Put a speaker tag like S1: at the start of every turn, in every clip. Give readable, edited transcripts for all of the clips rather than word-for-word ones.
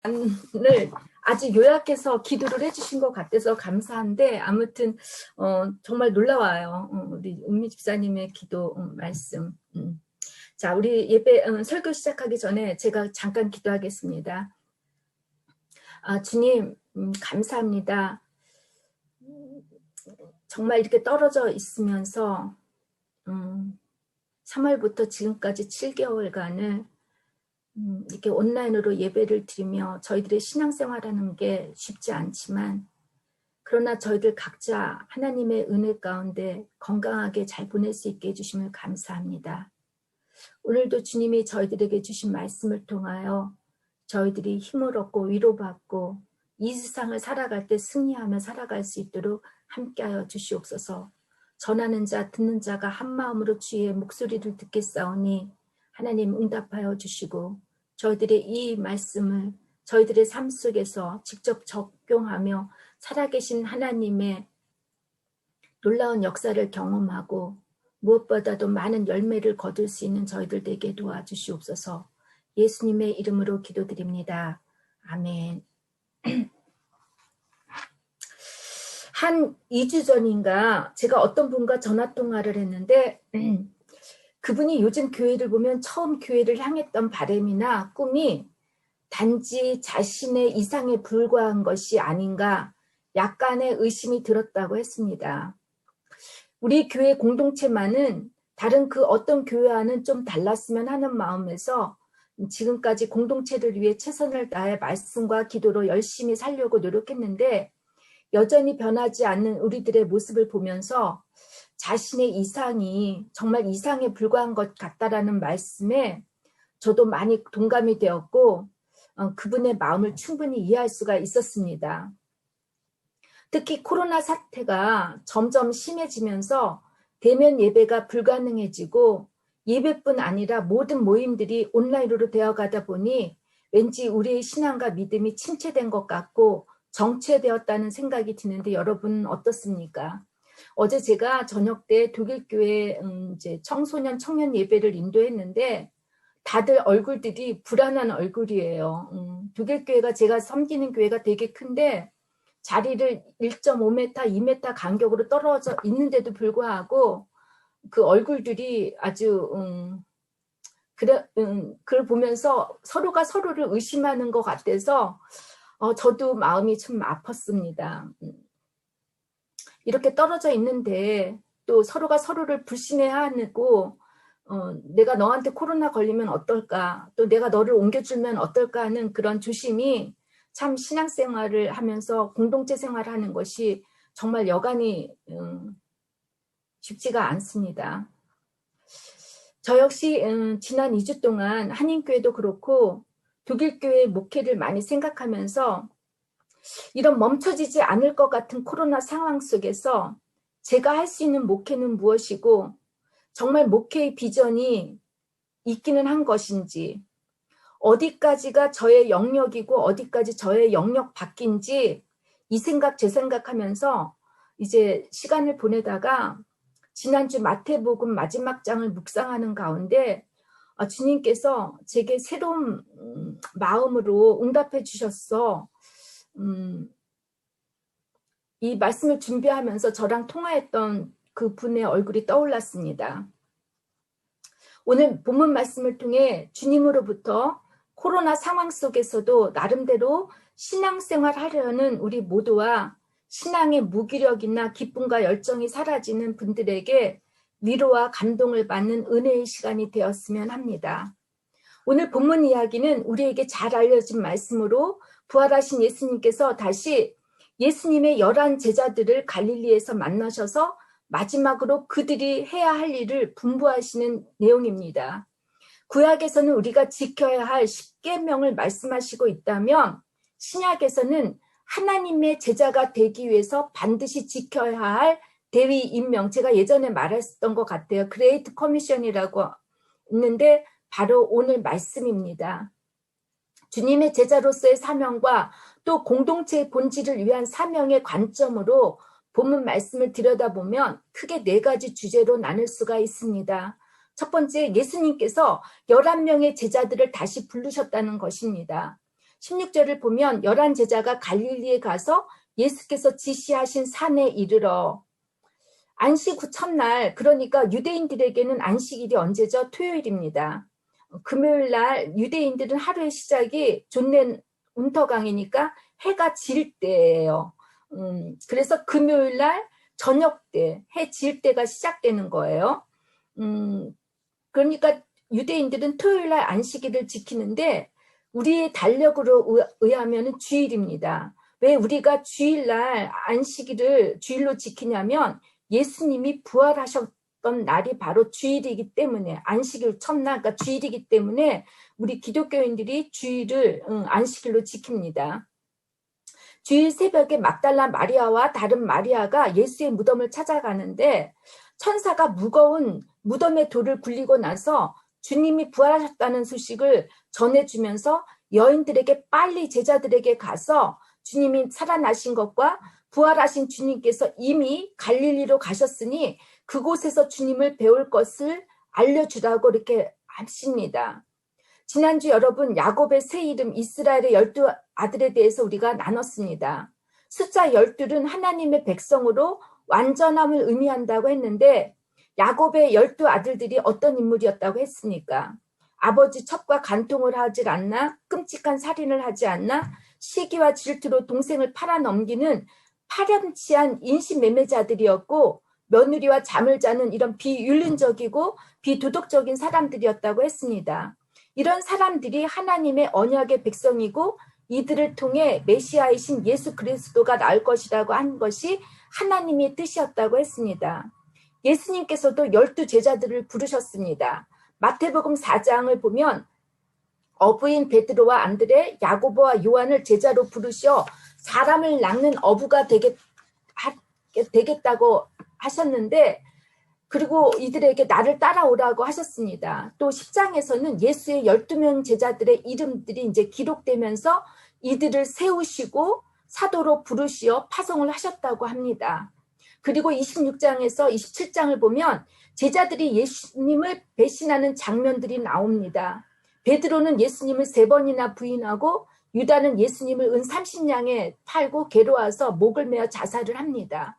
S1: 을 아주 요약해서 기도를 해주신 것 같아서 감사한데 아무튼 정말 놀라워요. 우리 은미 집사님의 기도 말씀. 자, 우리 예배 설교 시작하기 전에 제가 잠깐 기도하겠습니다. 주님 감사합니다. 정말 이렇게 떨어져 있으면서 3월부터 지금까지 7개월간을 이렇게 온라인으로 예배를 드리며 저희들의 신앙생활하는 게 쉽지 않지만 그러나 저희들 각자 하나님의 은혜 가운데 건강하게 잘 보낼 수 있게 해주심을 감사합니다. 오늘도 주님이 저희들에게 주신 말씀을 통하여 저희들이 힘을 얻고 위로받고 이 세상을 살아갈 때 승리하며 살아갈 수 있도록 함께하여 주시옵소서. 전하는 자 듣는 자가 한마음으로 주의 목소리를 듣겠사오니 하나님 응답하여 주시고 저희들의 이 말씀을 저희들의 삶 속에서 직접 적용하며 살아계신 하나님의 놀라운 역사를 경험하고 무엇보다도 많은 열매를 거둘 수 있는 저희들 되게 도와주시옵소서. 예수님의 이름으로 기도드립니다. 아멘. 한 2주 전인가 제가 어떤 분과 전화통화를 했는데 그분이 요즘 교회를 보면 처음 교회를 향했던 바람이나 꿈이 단지 자신의 이상에 불과한 것이 아닌가 약간의 의심이 들었다고 했습니다. 우리 교회 공동체만은 다른 그 어떤 교회와는 좀 달랐으면 하는 마음에서 지금까지 공동체를 위해 최선을 다해 말씀과 기도로 열심히 살려고 노력했는데 여전히 변하지 않는 우리들의 모습을 보면서 자신의 이상이 정말 이상에 불과한 것 같다라는 말씀에 저도 많이 동감이 되었고 그분의 마음을 충분히 이해할 수가 있었습니다. 특히 코로나 사태가 점점 심해지면서 대면 예배가 불가능해지고 예배뿐 아니라 모든 모임들이 온라인으로 되어가다 보니 왠지 우리의 신앙과 믿음이 침체된 것 같고 정체되었다는 생각이 드는데 여러분은 어떻습니까? 어제 제가 저녁 때 독일교회 이제 청소년 청년 예배를 인도했는데 다들 얼굴들이 불안한 얼굴이에요. 독일교회가 제가 섬기는 교회가 되게 큰데 자리를 1.5m, 2m 간격으로 떨어져 있는데도 불구하고 그 얼굴들이 아주 그걸 보면서 서로가 서로를 의심하는 것 같아서 저도 마음이 좀 아팠습니다. 이렇게 떨어져 있는데 또 서로가 서로를 불신해하고 내가 너한테 코로나 걸리면 어떨까 또 내가 너를 옮겨주면 어떨까 하는 그런 조심이 참 신앙생활을 하면서 공동체 생활을 하는 것이 정말 여간이 쉽지가 않습니다. 저 역시 지난 2주 동안 한인교회도 그렇고 독일교회 목회를 많이 생각하면서 이런 멈춰지지 않을 것 같은 코로나 상황 속에서 제가 할 수 있는 목회는 무엇이고 정말 목회의 비전이 있기는 한 것인지 어디까지가 저의 영역이고 어디까지 저의 영역 밖인지 이 생각 제 생각하면서 이제 시간을 보내다가 지난주 마태복음 마지막 장을 묵상하는 가운데 주님께서 제게 새로운 마음으로 응답해 주셨어. 이 말씀을 준비하면서 저랑 통화했던 그 분의 얼굴이 떠올랐습니다. 오늘 본문 말씀을 통해 주님으로부터 코로나 상황 속에서도 나름대로 신앙생활 하려는 우리 모두와 신앙의 무기력이나 기쁨과 열정이 사라지는 분들에게 위로와 감동을 받는 은혜의 시간이 되었으면 합니다. 오늘 본문 이야기는 우리에게 잘 알려진 말씀으로 부활하신 예수님께서 다시 예수님의 11 제자들을 갈릴리에서 만나셔서 마지막으로 그들이 해야 할 일을 분부하시는 내용입니다. 구약에서는 우리가 지켜야 할 10계명을 말씀하시고 있다면 신약에서는 하나님의 제자가 되기 위해서 반드시 지켜야 할 대위 임명, 제가 예전에 말했던 것 같아요. 그레이트 커미션이라고 있는데 바로 오늘 말씀입니다. 주님의 제자로서의 사명과 또 공동체의 본질을 위한 사명의 관점으로 본문 말씀을 들여다보면 크게 4가지 주제로 나눌 수가 있습니다. 첫 번째, 예수님께서 11명의 제자들을 다시 부르셨다는 것입니다. 16절을 보면 11 제자가 갈릴리에 가서 예수께서 지시하신 산에 이르러 안식 후 첫날, 그러니까 유대인들에게는 안식일이 언제죠? 토요일입니다. 금요일 날 유대인들은 하루의 시작이 존넨 운터강이니까 해가 질 때예요. 그래서 금요일 날 저녁 때, 해 질 때가 시작되는 거예요. 그러니까 유대인들은 토요일 날 안식일을 지키는데 우리의 달력으로 의하면 주일입니다. 왜 우리가 주일날 안식일을 주일로 지키냐면 예수님이 부활하셨던 날이 바로 주일이기 때문에, 안식일 첫날, 그러니까 주일이기 때문에 우리 기독교인들이 주일을 안식일로 지킵니다. 주일 새벽에 막달라 마리아와 다른 마리아가 예수의 무덤을 찾아가는데 천사가 무거운 무덤의 돌을 굴리고 나서 주님이 부활하셨다는 소식을 전해주면서 여인들에게 빨리 제자들에게 가서 주님이 살아나신 것과 부활하신 주님께서 이미 갈릴리로 가셨으니 그곳에서 주님을 배울 것을 알려주라고 이렇게 하십니다. 지난주 여러분 야곱의 새 이름 이스라엘의 12 아들에 대해서 우리가 나눴습니다. 숫자 12는 하나님의 백성으로 완전함을 의미한다고 했는데 야곱의 12 아들들이 어떤 인물이었다고 했습니까? 아버지 첩과 간통을 하지 않나? 끔찍한 살인을 하지 않나? 시기와 질투로 동생을 팔아넘기는 파렴치한 인신매매자들이었고 며느리와 잠을 자는 이런 비윤리적이고 비도덕적인 사람들이었다고 했습니다. 이런 사람들이 하나님의 언약의 백성이고 이들을 통해 메시아이신 예수 그리스도가 나올 것이라고 한 것이 하나님의 뜻이었다고 했습니다. 예수님께서도 12 제자들을 부르셨습니다. 마태복음 4장을 보면 어부인 베드로와 안드레, 야고보와 요한을 제자로 부르셔 사람을 낚는 어부가 되겠다고 하셨는데 그리고 이들에게 나를 따라오라고 하셨습니다. 또 10장에서는 예수의 12명 제자들의 이름들이 이제 기록되면서 이들을 세우시고 사도로 부르시어 파송을 하셨다고 합니다. 그리고 26장에서 27장을 보면 제자들이 예수님을 배신하는 장면들이 나옵니다. 베드로는 예수님을 3번이나 부인하고 유다는 예수님을 은 30냥에 팔고 괴로워서 목을 메어 자살을 합니다.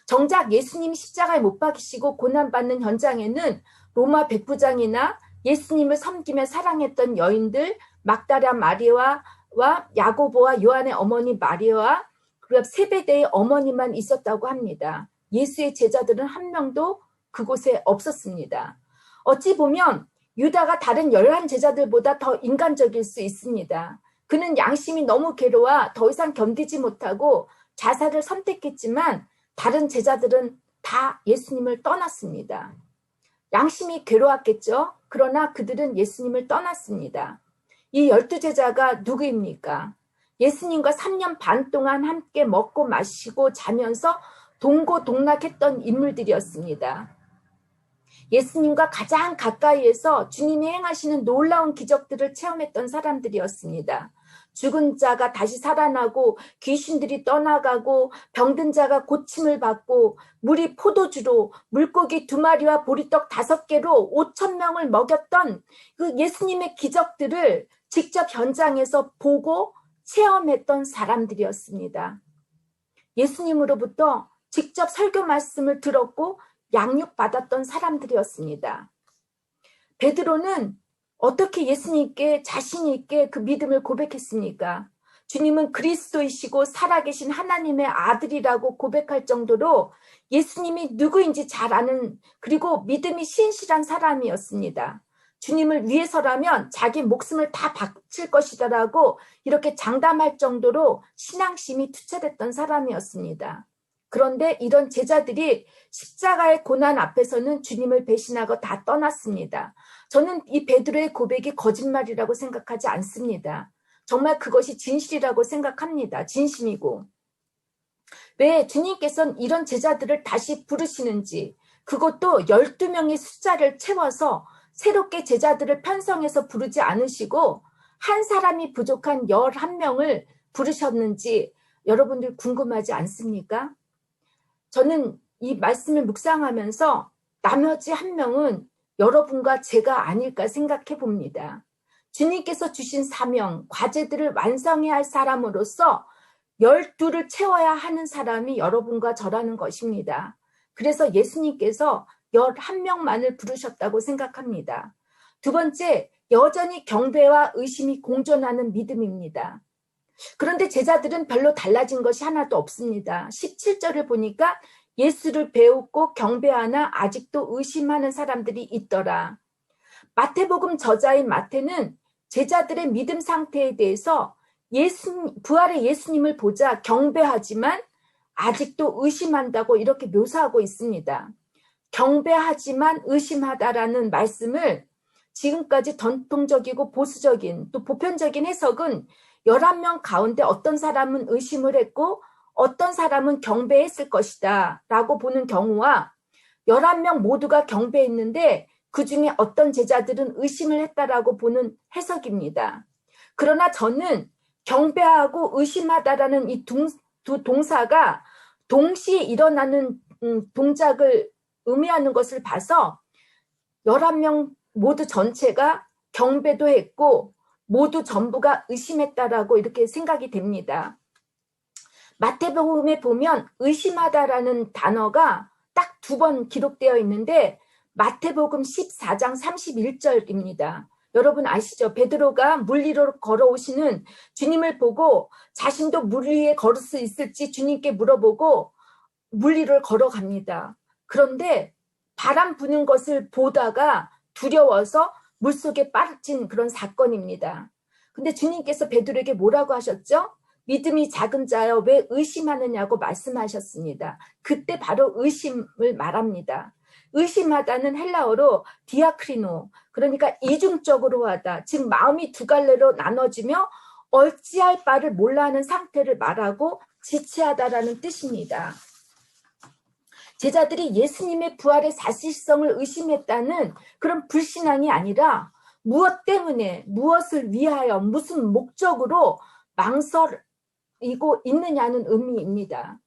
S1: 정작 예수님이 십자가에 못 박히시고 고난받는 현장에는 로마 백부장이나 예수님을 섬기며 사랑했던 여인들 막달라 마리아와 야고보와 요한의 어머니 마리아와 그리고 세베대의 어머니만 있었다고 합니다. 예수의 제자들은 한 명도 그곳에 없었습니다. 어찌 보면 유다가 다른 11 제자들보다 더 인간적일 수 있습니다. 그는 양심이 너무 괴로워 더 이상 견디지 못하고 자살을 선택했지만 다른 제자들은 다 예수님을 떠났습니다. 양심이 괴로웠겠죠? 그러나 그들은 예수님을 떠났습니다. 이 12 제자가 누구입니까? 예수님과 3년 반 동안 함께 먹고 마시고 자면서 동고동락했던 인물들이었습니다. 예수님과 가장 가까이에서 주님이 행하시는 놀라운 기적들을 체험했던 사람들이었습니다. 죽은 자가 다시 살아나고 귀신들이 떠나가고 병든 자가 고침을 받고 물이 포도주로 물고기 2마리와 보리떡 5개로 5,000명을 먹였던 그 예수님의 기적들을 직접 현장에서 보고 체험했던 사람들이었습니다. 예수님으로부터 직접 설교 말씀을 들었고 양육받았던 사람들이었습니다. 베드로는 어떻게 예수님께 자신 있게 그 믿음을 고백했습니까? 주님은 그리스도이시고 살아계신 하나님의 아들이라고 고백할 정도로 예수님이 누구인지 잘 아는 그리고 믿음이 신실한 사람이었습니다. 주님을 위해서라면 자기 목숨을 다 바칠 것이다라고 이렇게 장담할 정도로 신앙심이 투철했던 사람이었습니다. 그런데 이런 제자들이 십자가의 고난 앞에서는 주님을 배신하고 다 떠났습니다. 저는 이 베드로의 고백이 거짓말이라고 생각하지 않습니다. 정말 그것이 진실이라고 생각합니다. 진심이고. 왜 주님께서는 이런 제자들을 다시 부르시는지, 그것도 12명의 숫자를 채워서 새롭게 제자들을 편성해서 부르지 않으시고 한 사람이 부족한 11명을 부르셨는지 여러분들 궁금하지 않습니까? 저는 이 말씀을 묵상하면서 나머지 1명은 여러분과 제가 아닐까 생각해 봅니다. 주님께서 주신 사명, 과제들을 완성해야 할 사람으로서 12를 채워야 하는 사람이 여러분과 저라는 것입니다. 그래서 예수님께서 11명만을 부르셨다고 생각합니다. 두 번째, 여전히 경배와 의심이 공존하는 믿음입니다. 그런데 제자들은 별로 달라진 것이 하나도 없습니다. 17절을 보니까 예수를 배우고 경배하나 아직도 의심하는 사람들이 있더라. 마태복음 저자인 마태는 제자들의 믿음 상태에 대해서 부활의 예수님을 보자 경배하지만 아직도 의심한다고 이렇게 묘사하고 있습니다. 경배하지만 의심하다라는 말씀을 지금까지 전통적이고 보수적인 또 보편적인 해석은 11명 가운데 어떤 사람은 의심을 했고 어떤 사람은 경배했을 것이다 라고 보는 경우와 11명 모두가 경배했는데 그 중에 어떤 제자들은 의심을 했다라고 보는 해석입니다. 그러나 저는 경배하고 의심하다라는 이 두 동사가 동시에 일어나는 동작을 의미하는 것을 봐서 11명 모두 전체가 경배도 했고 모두 전부가 의심했다라고 이렇게 생각이 됩니다. 마태복음에 보면 의심하다라는 단어가 딱 2번 기록되어 있는데 마태복음 14장 31절입니다. 여러분 아시죠? 베드로가 물 위로 걸어오시는 주님을 보고 자신도 물 위에 걸을 수 있을지 주님께 물어보고 물 위를 걸어갑니다. 그런데 바람 부는 것을 보다가 두려워서 물속에 빠진 그런 사건입니다. 근데 주님께서 베드로에게 뭐라고 하셨죠? 믿음이 작은 자여 왜 의심하느냐고 말씀하셨습니다. 그때 바로 의심을 말합니다. 의심하다는 헬라어로 디아크리노, 그러니까 이중적으로 하다, 즉 마음이 두 갈래로 나눠지며 어찌할 바를 몰라 하는 상태를 말하고 지체하다라는 뜻입니다. 제자들이 예수님의 부활의 사실성을 의심했다는 그런 불신앙이 아니라 무엇 때문에, 무엇을 위하여, 무슨 목적으로 망설이고 있느냐는 의미입니다.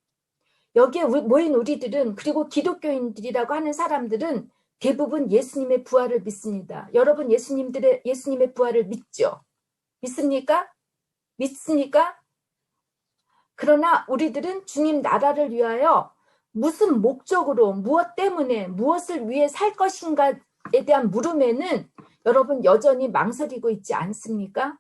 S1: 여기에 모인 우리들은, 그리고 기독교인들이라고 하는 사람들은 대부분 예수님의 부활을 믿습니다. 여러분 예수님의 부활을 믿죠? 믿습니까? 믿습니까? 그러나 우리들은 주님 나라를 위하여 무슨 목적으로, 무엇 때문에, 무엇을 위해 살 것인가에 대한 물음에는 여러분 여전히 망설이고 있지 않습니까?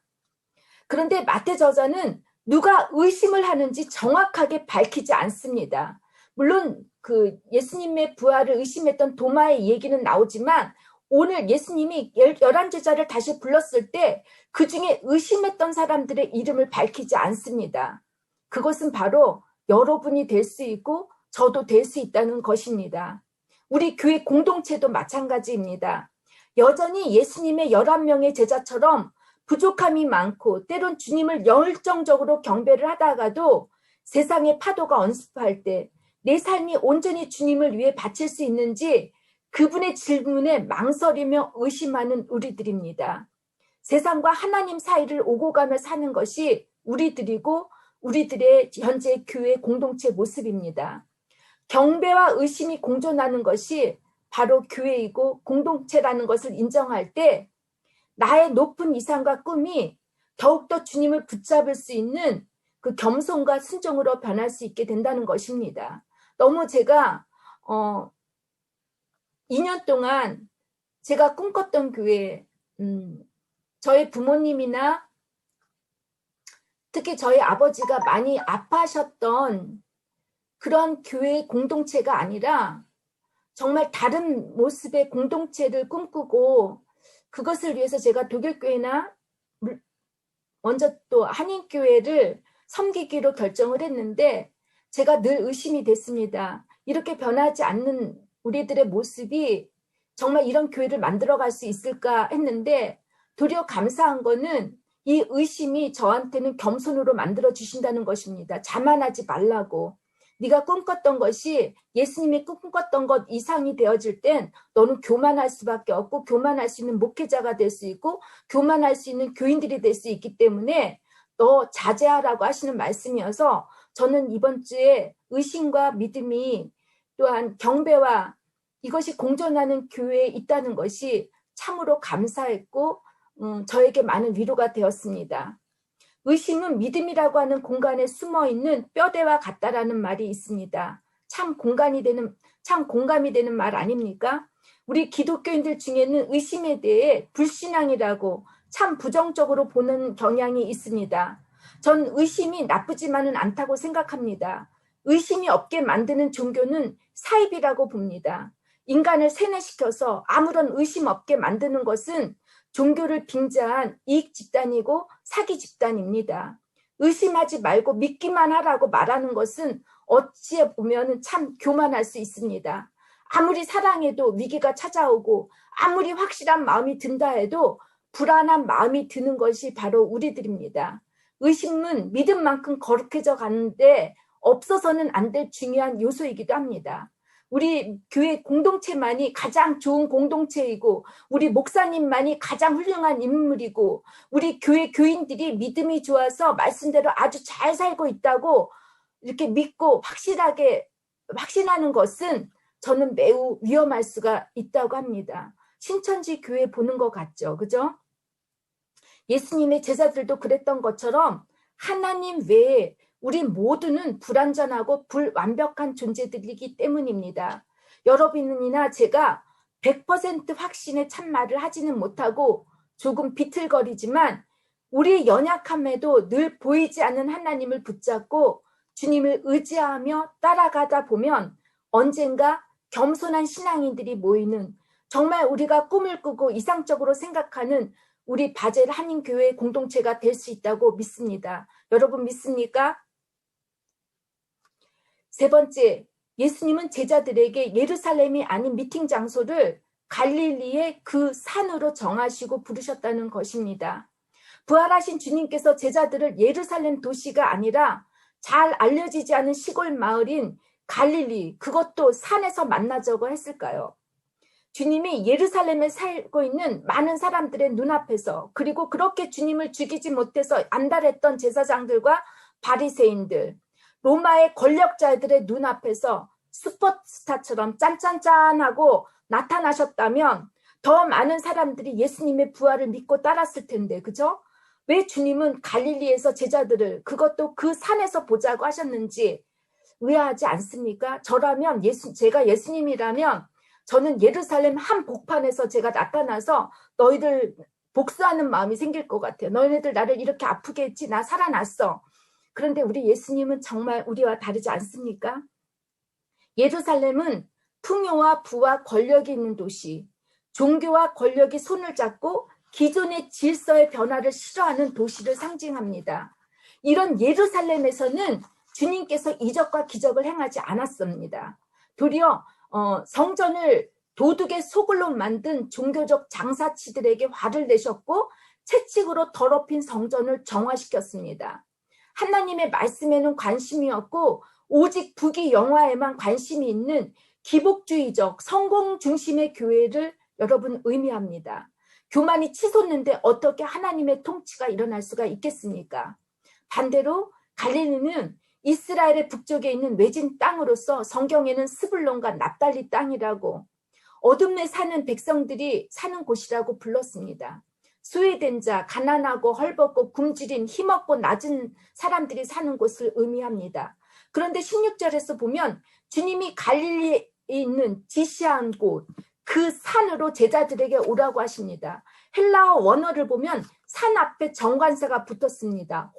S1: 그런데 마태 저자는 누가 의심을 하는지 정확하게 밝히지 않습니다. 물론 그 예수님의 부활을 의심했던 도마의 얘기는 나오지만 오늘 예수님이 11제자를 다시 불렀을 때 그 중에 의심했던 사람들의 이름을 밝히지 않습니다. 그것은 바로 여러분이 될 수 있고 저도 될 수 있다는 것입니다. 우리 교회 공동체도 마찬가지입니다. 여전히 예수님의 11명의 제자처럼 부족함이 많고 때론 주님을 열정적으로 경배를 하다가도 세상의 파도가 언습할 때 내 삶이 온전히 주님을 위해 바칠 수 있는지 그분의 질문에 망설이며 의심하는 우리들입니다. 세상과 하나님 사이를 오고 가며 사는 것이 우리들이고 우리들의 현재 교회 공동체 모습입니다. 경배와 의심이 공존하는 것이 바로 교회이고 공동체라는 것을 인정할 때 나의 높은 이상과 꿈이 더욱더 주님을 붙잡을 수 있는 그 겸손과 순종으로 변할 수 있게 된다는 것입니다. 너무 제가 2년 동안 제가 꿈꿨던 교회, 저희 부모님이나 특히 저희 아버지가 많이 아파하셨던 그런 교회 공동체가 아니라 정말 다른 모습의 공동체를 꿈꾸고 그것을 위해서 제가 독일교회나 먼저 또 한인교회를 섬기기로 결정을 했는데 제가 늘 의심이 됐습니다. 이렇게 변하지 않는 우리들의 모습이 정말 이런 교회를 만들어갈 수 있을까 했는데 도리어 감사한 거는 이 의심이 저한테는 겸손으로 만들어주신다는 것입니다. 자만하지 말라고. 네가 꿈꿨던 것이 예수님이 꿈꿨던 것 이상이 되어질 땐 너는 교만할 수밖에 없고 교만할 수 있는 목회자가 될 수 있고 교만할 수 있는 교인들이 될 수 있기 때문에 너 자제하라고 하시는 말씀이어서 저는 이번 주에 의심과 믿음이 또한 경배와 이것이 공존하는 교회에 있다는 것이 참으로 감사했고 저에게 많은 위로가 되었습니다. 의심은 믿음이라고 하는 공간에 숨어있는 뼈대와 같다라는 말이 있습니다. 참 공감이 되는 말 아닙니까? 우리 기독교인들 중에는 의심에 대해 불신앙이라고 참 부정적으로 보는 경향이 있습니다. 전 의심이 나쁘지만은 않다고 생각합니다. 의심이 없게 만드는 종교는 사입이라고 봅니다. 인간을 세뇌시켜서 아무런 의심 없게 만드는 것은 종교를 빙자한 이익 집단이고 사기 집단입니다. 의심하지 말고 믿기만 하라고 말하는 것은 어찌 보면 참 교만할 수 있습니다. 아무리 사랑해도 위기가 찾아오고 아무리 확실한 마음이 든다 해도 불안한 마음이 드는 것이 바로 우리들입니다. 의심은 믿음만큼 거룩해져 가는데 없어서는 안 될 중요한 요소이기도 합니다. 우리 교회 공동체만이 가장 좋은 공동체이고 우리 목사님만이 가장 훌륭한 인물이고 우리 교회 교인들이 믿음이 좋아서 말씀대로 아주 잘 살고 있다고 이렇게 믿고 확신하는 것은 저는 매우 위험할 수가 있다고 합니다. 신천지 교회 보는 것 같죠. 그죠? 예수님의 제자들도 그랬던 것처럼 하나님 외에 우리 모두는 불완전하고 불완벽한 존재들이기 때문입니다. 여러분이나 제가 100% 확신의 참말을 하지는 못하고 조금 비틀거리지만 우리의 연약함에도 늘 보이지 않는 하나님을 붙잡고 주님을 의지하며 따라가다 보면 언젠가 겸손한 신앙인들이 모이는 정말 우리가 꿈을 꾸고 이상적으로 생각하는 우리 바젤 한인교회 공동체가 될 수 있다고 믿습니다. 여러분 믿습니까? 세 번째, 예수님은 제자들에게 예루살렘이 아닌 미팅 장소를 갈릴리의 그 산으로 정하시고 부르셨다는 것입니다. 부활하신 주님께서 제자들을 예루살렘 도시가 아니라 잘 알려지지 않은 시골 마을인 갈릴리, 그것도 산에서 만나자고 했을까요? 주님이 예루살렘에 살고 있는 많은 사람들의 눈앞에서 그리고 그렇게 주님을 죽이지 못해서 안달했던 제사장들과 바리새인들, 로마의 권력자들의 눈앞에서 슈퍼스타처럼 짠짠짠하고 나타나셨다면 더 많은 사람들이 예수님의 부활을 믿고 따랐을 텐데, 그죠? 왜 주님은 갈릴리에서 제자들을 그것도 그 산에서 보자고 하셨는지 의아하지 않습니까? 저라면 제가 예수님이라면 저는 예루살렘 한 복판에서 제가 나타나서 너희들 복수하는 마음이 생길 것 같아요. 너희들 나를 이렇게 아프게 했지? 나 살아났어. 그런데 우리 예수님은 정말 우리와 다르지 않습니까? 예루살렘은 풍요와 부와 권력이 있는 도시, 종교와 권력이 손을 잡고 기존의 질서의 변화를 싫어하는 도시를 상징합니다. 이런 예루살렘에서는 주님께서 이적과 기적을 행하지 않았습니다. 도리어 성전을 도둑의 소굴로 만든 종교적 장사치들에게 화를 내셨고 채찍으로 더럽힌 성전을 정화시켰습니다. 하나님의 말씀에는 관심이 없고 오직 부귀 영화에만 관심이 있는 기복주의적 성공 중심의 교회를 여러분 의미합니다. 교만이 치솟는데 어떻게 하나님의 통치가 일어날 수가 있겠습니까? 반대로 갈릴리는 이스라엘의 북쪽에 있는 외진 땅으로서 성경에는 스불론과 납달리 땅이라고 어둠에 사는 백성들이 사는 곳이라고 불렀습니다. 소외된 자, 가난하고 헐벗고 굶주린 힘없고 낮은 사람들이 사는 곳을 의미합니다. 그런데 16절에서 보면 주님이 갈릴리에 있는 지시한 곳, 그 산으로 제자들에게 오라고 하십니다. 헬라어 원어를 보면 산 앞에 정관사가 붙었습니다.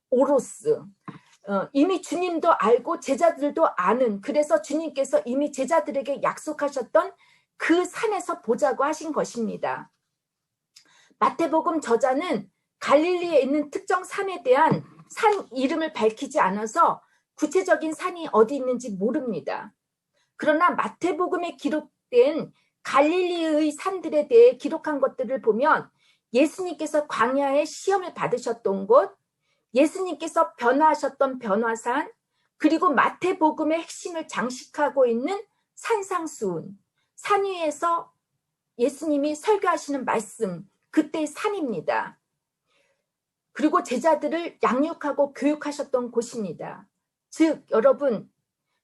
S1: 오로스. 이미 주님도 알고 제자들도 아는, 그래서 주님께서 이미 제자들에게 약속하셨던 그 산에서 보자고 하신 것입니다. 마태복음 저자는 갈릴리에 있는 특정 산에 대한 산 이름을 밝히지 않아서 구체적인 산이 어디 있는지 모릅니다. 그러나 마태복음에 기록된 갈릴리의 산들에 대해 기록한 것들을 보면 예수님께서 광야에 시험을 받으셨던 곳, 예수님께서 변화하셨던 변화산, 그리고 마태복음의 핵심을 장식하고 있는 산상수훈, 산 위에서 예수님이 설교하시는 말씀, 그때의 산입니다. 그리고 제자들을 양육하고 교육하셨던 곳입니다. 즉 여러분,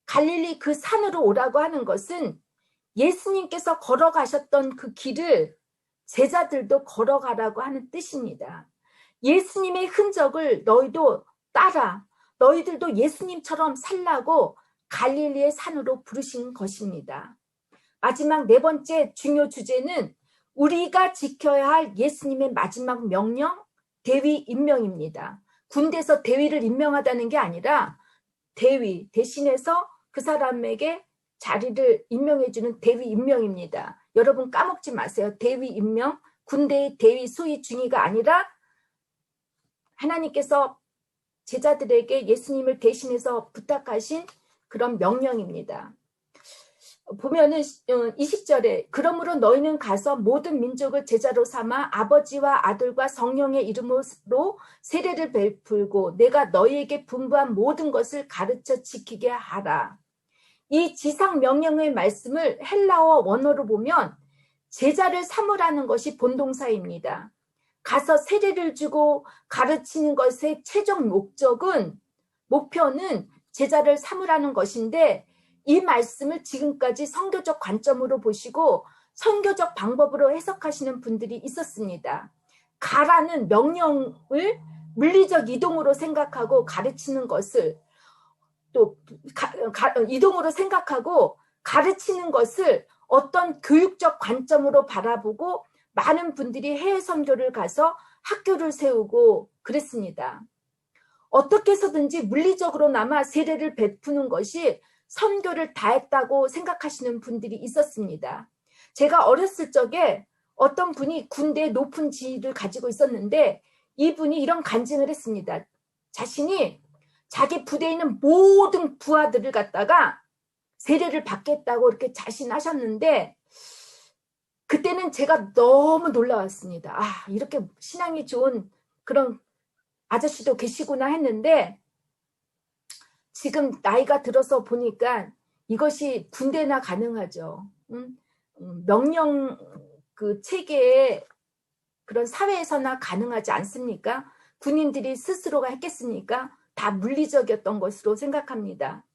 S1: 갈릴리 그 산으로 오라고 하는 것은 예수님께서 걸어가셨던 그 길을 제자들도 걸어가라고 하는 뜻입니다. 예수님의 흔적을 너희도 따라 너희들도 예수님처럼 살라고 갈릴리의 산으로 부르신 것입니다. 마지막 네 번째 중요 주제는 우리가 지켜야 할 예수님의 마지막 명령, 대위 임명입니다. 군대에서 대위를 임명하다는 게 아니라 대위 대신해서 그 사람에게 자리를 임명해주는 대위 임명입니다. 여러분 까먹지 마세요. 대위 임명, 군대의 대위 소위 중위가 아니라 하나님께서 제자들에게 예수님을 대신해서 부탁하신 그런 명령입니다. 보면은 20절에 그러므로 너희는 가서 모든 민족을 제자로 삼아 아버지와 아들과 성령의 이름으로 세례를 베풀고 내가 너희에게 분부한 모든 것을 가르쳐 지키게 하라. 이 지상 명령의 말씀을 헬라어 원어로 보면 제자를 삼으라는 것이 본동사입니다. 가서 세례를 주고 가르치는 것의 최종 목표는 제자를 삼으라는 것인데 이 말씀을 지금까지 선교적 관점으로 보시고 선교적 방법으로 해석하시는 분들이 있었습니다. 가라는 명령을 물리적 이동으로 생각하고 가르치는 것을 또 이동으로 생각하고 가르치는 것을 어떤 교육적 관점으로 바라보고 많은 분들이 해외 선교를 가서 학교를 세우고 그랬습니다. 어떻게 해서든지 물리적으로나마 세례를 베푸는 것이 선교를 다했다고 생각하시는 분들이 있었습니다. 제가 어렸을 적에 어떤 분이 군대에 높은 지위를 가지고 있었는데 이분이 이런 간증을 했습니다. 자신이 자기 부대에 있는 모든 부하들을 갖다가 세례를 받겠다고 이렇게 자신하셨는데 그때는 제가 너무 놀라웠습니다. 아, 이렇게 신앙이 좋은 그런 아저씨도 계시구나 했는데 지금 나이가 들어서 보니까 이것이 군대나 가능하죠. 명령 그 체계에 그런 사회에서나 가능하지 않습니까? 군인들이 스스로가 했겠습니까? 다 물리적이었던 것으로 생각합니다.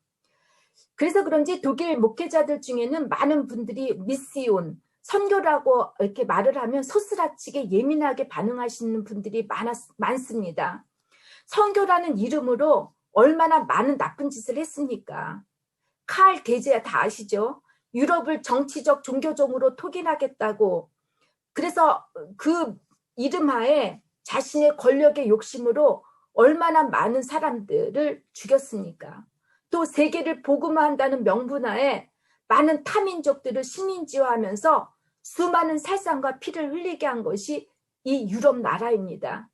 S1: 그래서 그런지 독일 목회자들 중에는 많은 분들이 미시온, 선교라고 이렇게 말을 하면 소스라치게 예민하게 반응하시는 분들이 많습니다. 선교라는 이름으로 얼마나 많은 나쁜 짓을 했습니까? 칼 대제 다 아시죠? 유럽을 정치적 종교적으로 토긴하겠다고 그래서 그 이름 하에 자신의 권력의 욕심으로 얼마나 많은 사람들을 죽였습니까? 또 세계를 복음화한다는 명분하에 많은 타민족들을 식민지화하면서 수많은 살상과 피를 흘리게 한 것이 이 유럽 나라입니다.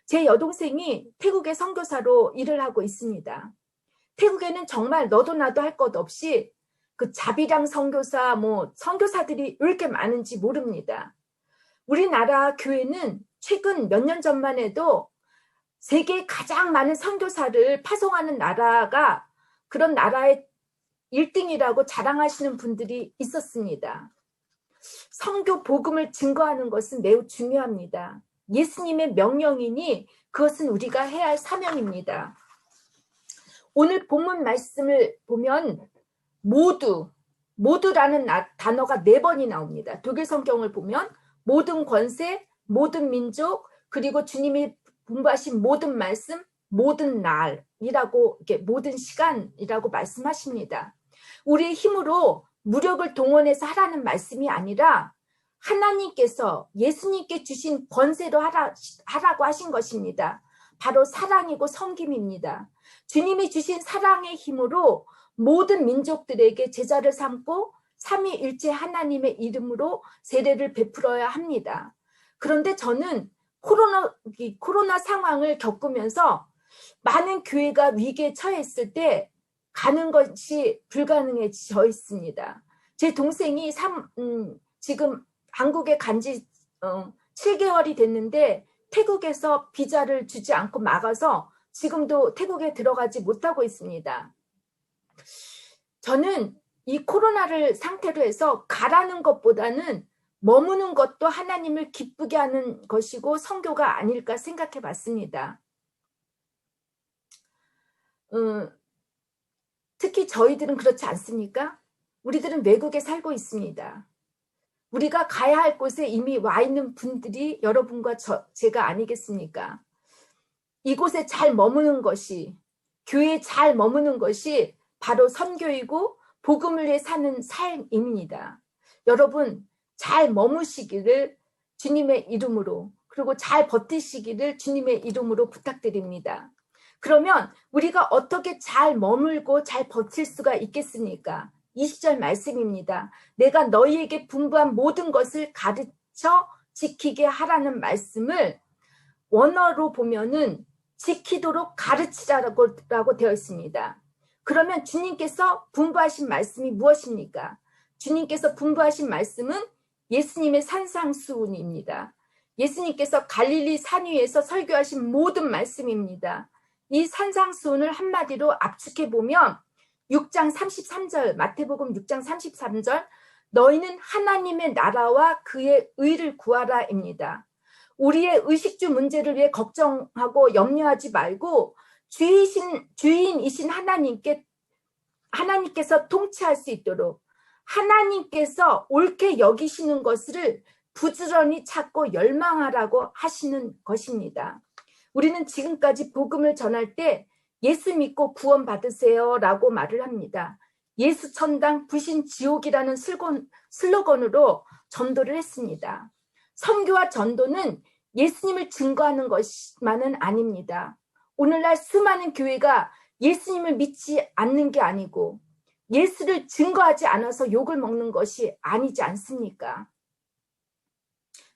S1: 제 여동생이 태국의 선교사로 일을 하고 있습니다. 태국에는 정말 너도 나도 할 것 없이 그 자비랑 선교사, 선교사들이 왜 이렇게 많은지 모릅니다. 우리나라 교회는 최근 몇 년 전만 해도 세계에 가장 많은 선교사를 파송하는 나라가 그런 나라의 1등이라고 자랑하시는 분들이 있었습니다. 선교 복음을 증거하는 것은 매우 중요합니다. 예수님의 명령이니 그것은 우리가 해야 할 사명입니다. 오늘 본문 말씀을 보면 모두라는 단어가 4번이 나옵니다. 독일 성경을 보면 모든 권세, 모든 민족, 그리고 주님이 분부하신 모든 말씀, 모든 날이라고 이렇게 모든 시간이라고 말씀하십니다. 우리의 힘으로 무력을 동원해서 하라는 말씀이 아니라 하나님께서 예수님께 주신 권세로 하라고 하신 것입니다. 바로 사랑이고 섬김입니다. 주님이 주신 사랑의 힘으로 모든 민족들에게 제자를 삼고 삼위일체 하나님의 이름으로 세례를 베풀어야 합니다. 그런데 저는 코로나 상황을 겪으면서 많은 교회가 위기에 처했을 때 가는 것이 불가능해져 있습니다. 제 동생이 지금 한국에 간 지 7개월이 됐는데 태국에서 비자를 주지 않고 막아서 지금도 태국에 들어가지 못하고 있습니다. 저는 이 코로나를 상태로 해서 가라는 것보다는 머무는 것도 하나님을 기쁘게 하는 것이고 선교가 아닐까 생각해 봤습니다. 특히 저희들은 그렇지 않습니까? 우리들은 외국에 살고 있습니다. 우리가 가야 할 곳에 이미 와 있는 분들이 여러분과 제가 아니겠습니까? 이곳에 잘 머무는 것이, 교회에 잘 머무는 것이 바로 선교이고 복음을 위해 사는 삶입니다. 여러분 잘 머무시기를 주님의 이름으로, 그리고 잘 버티시기를 주님의 이름으로 부탁드립니다. 그러면 우리가 어떻게 잘 머물고 잘 버틸 수가 있겠습니까? 20절 말씀입니다. 내가 너희에게 분부한 모든 것을 가르쳐 지키게 하라는 말씀을 원어로 보면은 지키도록 가르치라고 되어 있습니다. 그러면 주님께서 분부하신 말씀이 무엇입니까? 주님께서 분부하신 말씀은 예수님의 산상수훈입니다. 예수님께서 갈릴리 산 위에서 설교하신 모든 말씀입니다. 이 산상수훈을 한마디로 압축해 보면 6장 33절, 마태복음 6장 33절, 너희는 하나님의 나라와 그의 의를 구하라입니다. 우리의 의식주 문제를 위해 걱정하고 염려하지 말고 주인이신 하나님께서 통치할 수 있도록 하나님께서 옳게 여기시는 것을 부지런히 찾고 열망하라고 하시는 것입니다. 우리는 지금까지 복음을 전할 때 예수 믿고 구원 받으세요 라고 말을 합니다. 예수 천당 불신 지옥이라는 슬로건으로 전도를 했습니다. 선교와 전도는 예수님을 증거하는 것만은 아닙니다. 오늘날 수많은 교회가 예수님을 믿지 않는 게 아니고 예수를 증거하지 않아서 욕을 먹는 것이 아니지 않습니까?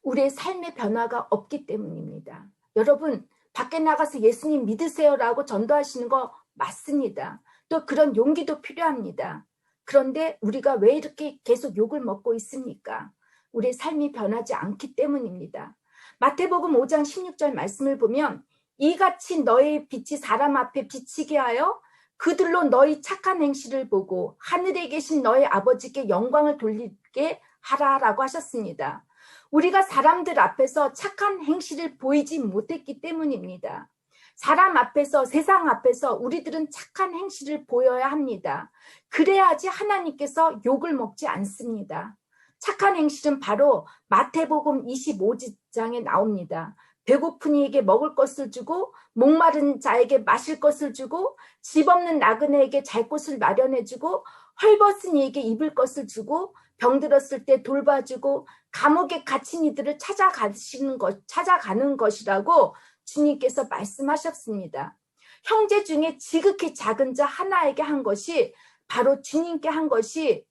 S1: 우리의 삶의 변화가 없기 때문입니다. 여러분 밖에 나가서 예수님 믿으세요라고 전도하시는 거 맞습니다. 또 그런 용기도 필요합니다. 그런데 우리가 왜 이렇게 계속 욕을 먹고 있습니까? 우리의 삶이 변하지 않기 때문입니다. 마태복음 5장 16절 말씀을 보면 이같이 너의 빛이 사람 앞에 비치게 하여 그들로 너희 착한 행실을 보고 하늘에 계신 너희 아버지께 영광을 돌리게 하라라고 하셨습니다. 우리가 사람들 앞에서 착한 행실을 보이지 못했기 때문입니다. 사람 앞에서, 세상 앞에서 우리들은 착한 행실을 보여야 합니다. 그래야지 하나님께서 욕을 먹지 않습니다. 착한 행실은 바로 마태복음 25장에 나옵니다. 배고픈 이에게 먹을 것을 주고 목마른 자에게 마실 것을 주고 집 없는 나그네에게 잘 곳을 마련해 주고 헐벗은 이에게 입을 것을 주고 병들었을 때 돌봐주고 감옥에 갇힌 이들을 찾아가는 것이라고 주님께서 말씀하셨습니다. 형제 중에 지극히 작은 자 하나에게 한 것이 바로 주님께 한 것이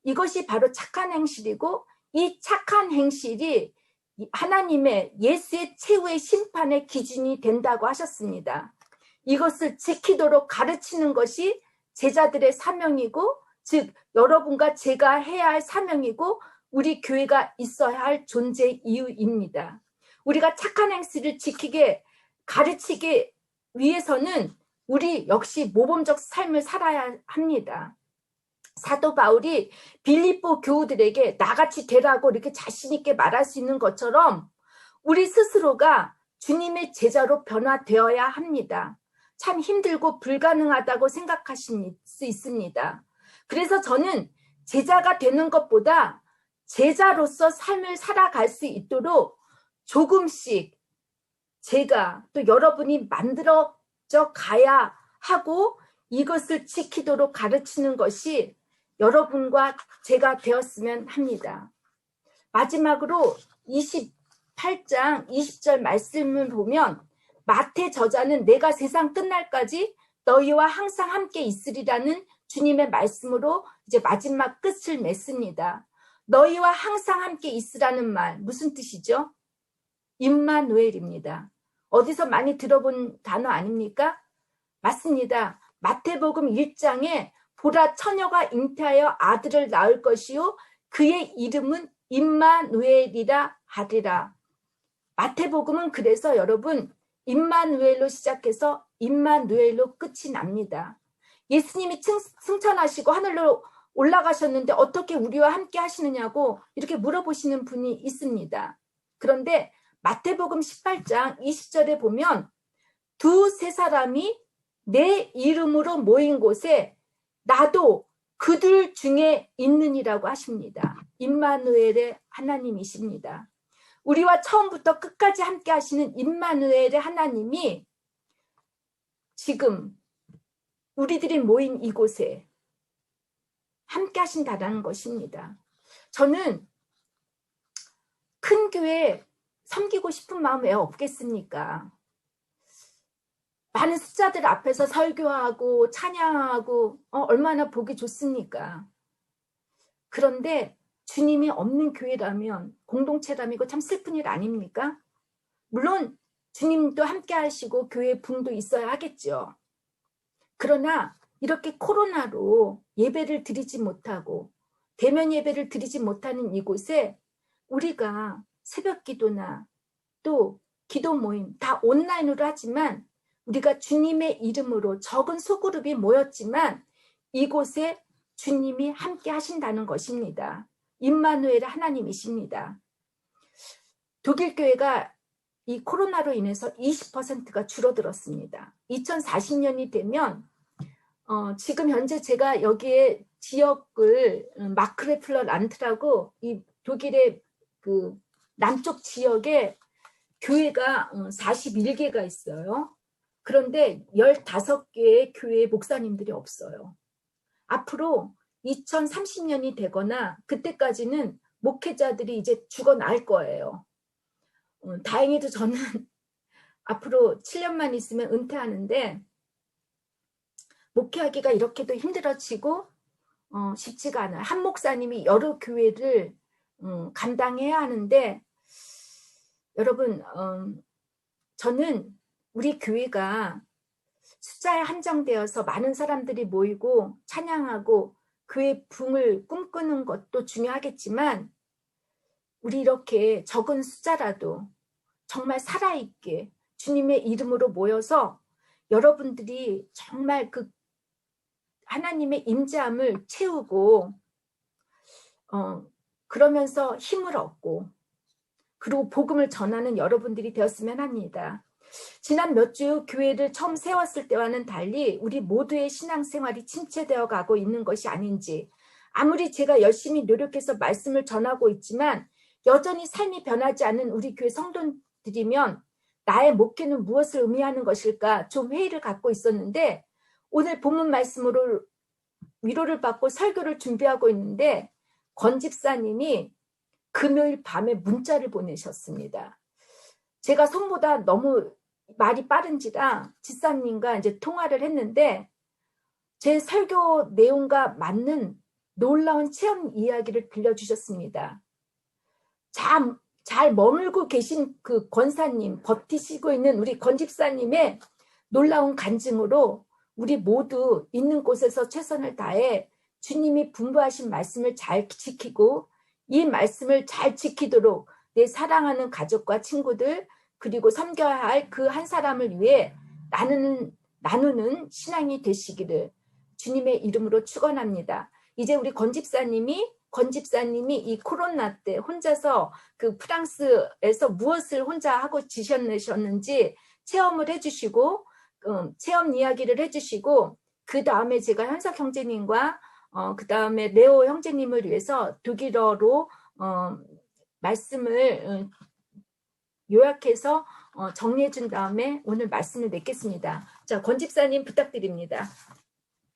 S1: 이것이 바로 착한 행실이고 이 착한 행실이 하나님의 예수의 최후의 심판의 기준이 된다고 하셨습니다. 이것을 지키도록 가르치는 것이 제자들의 사명이고 즉 여러분과 제가 해야 할 사명이고 우리 교회가 있어야 할 존재 이유입니다. 우리가 착한 행실을 지키게 가르치기 위해서는 우리 역시 모범적 삶을 살아야 합니다. 사도 바울이 빌립보 교우들에게 나같이 되라고 이렇게 자신 있게 말할 수 있는 것처럼 우리 스스로가 주님의 제자로 변화되어야 합니다. 참 힘들고 불가능하다고 생각하실 수 있습니다. 그래서 저는 제자가 되는 것보다 제자로서 삶을 살아갈 수 있도록 조금씩 제가 또 여러분이 만들어져 가야 하고 이것을 지키도록 가르치는 것이 여러분과 제가 되었으면 합니다. 마지막으로 28장 20절 말씀을 보면 마태 저자는 내가 세상 끝날까지 너희와 항상 함께 있으리라는 주님의 말씀으로 이제 마지막 끝을 맺습니다. 너희와 항상 함께 있으라는 말 무슨 뜻이죠? 임마누엘입니다. 어디서 많이 들어본 단어 아닙니까? 맞습니다. 마태복음 1장에 보라 처녀가 잉태하여 아들을 낳을 것이요 그의 이름은 임마누엘이라 하리라. 마태복음은 그래서 여러분 임마누엘로 시작해서 임마누엘로 끝이 납니다. 예수님이 승천하시고 하늘로 올라가셨는데 어떻게 우리와 함께 하시느냐고 이렇게 물어보시는 분이 있습니다. 그런데 마태복음 18장 20절에 보면 두세 사람이 내 이름으로 모인 곳에 나도 그들 중에 있느니라고 하십니다. 임마누엘의 하나님이십니다. 우리와 처음부터 끝까지 함께 하시는 임마누엘의 하나님이 지금 우리들이 모인 이곳에 함께 하신다는 것입니다. 저는 큰 교회 섬기고 싶은 마음 왜 없겠습니까? 많은 숫자들 앞에서 설교하고 찬양하고 얼마나 보기 좋습니까? 그런데 주님이 없는 교회라면, 공동체라면 이거 참 슬픈 일 아닙니까? 물론 주님도 함께 하시고 교회 붕도 있어야 하겠죠. 그러나 이렇게 코로나로 예배를 드리지 못하고 대면 예배를 드리지 못하는 이곳에 우리가 새벽 기도나 또 기도 모임 다 온라인으로 하지만 우리가 주님의 이름으로 적은 소그룹이 모였지만 이곳에 주님이 함께 하신다는 것입니다. 임마누엘의 하나님이십니다. 독일 교회가 이 코로나로 인해서 20%가 줄어들었습니다. 2040년이 되면 지금 현재 제가 여기에 지역을 마크레플러 란트라고 이 독일의 그 남쪽 지역에 교회가 41개가 있어요. 그런데 15개의 교회 목사님들이 없어요. 앞으로 2030년이 되거나 그때까지는 목회자들이 이제 죽어날 거예요. 다행히도 저는 앞으로 7년만 있으면 은퇴하는데 목회하기가 이렇게도 힘들어지고 쉽지가 않아요. 한 목사님이 여러 교회를 감당해야 하는데 여러분 저는 우리 교회가 숫자에 한정되어서 많은 사람들이 모이고 찬양하고 그의 붕을 꿈꾸는 것도 중요하겠지만 우리 이렇게 적은 숫자라도 정말 살아있게 주님의 이름으로 모여서 여러분들이 정말 그 하나님의 임재함을 채우고 그러면서 힘을 얻고 그리고 복음을 전하는 여러분들이 되었으면 합니다. 지난 몇 주 교회를 처음 세웠을 때와는 달리 우리 모두의 신앙생활이 침체되어 가고 있는 것이 아닌지, 아무리 제가 열심히 노력해서 말씀을 전하고 있지만 여전히 삶이 변하지 않는 우리 교회 성도들이면 나의 목회는 무엇을 의미하는 것일까 좀 회의를 갖고 있었는데 오늘 본문 말씀으로 위로를 받고 설교를 준비하고 있는데 권 집사님이 금요일 밤에 문자를 보내셨습니다. 제가 손보다 너무 말이 빠른지라 집사님과 이제 통화를 했는데 제 설교 내용과 맞는 놀라운 체험 이야기를 들려주셨습니다. 잘 머물고 계신 그 권사님, 버티시고 있는 우리 권 집사님의 놀라운 간증으로 우리 모두 있는 곳에서 최선을 다해 주님이 분부하신 말씀을 잘 지키고 이 말씀을 잘 지키도록 내 사랑하는 가족과 친구들 그리고 섬겨야 할 그 한 사람을 위해 나누는 신앙이 되시기를 주님의 이름으로 축원합니다. 이제 우리 권 집사님이 이 코로나 때 혼자서 그 프랑스에서 무엇을 혼자 하고 지내셨는지 체험을 해주시고 체험 이야기를 해주시고 그 다음에 제가 현석 형제님과 그 다음에 레오 형제님을 위해서 독일어로 말씀을 요약해서 정리해 준 다음에 오늘 말씀을 맺겠습니다. 자, 권 집사님 부탁드립니다.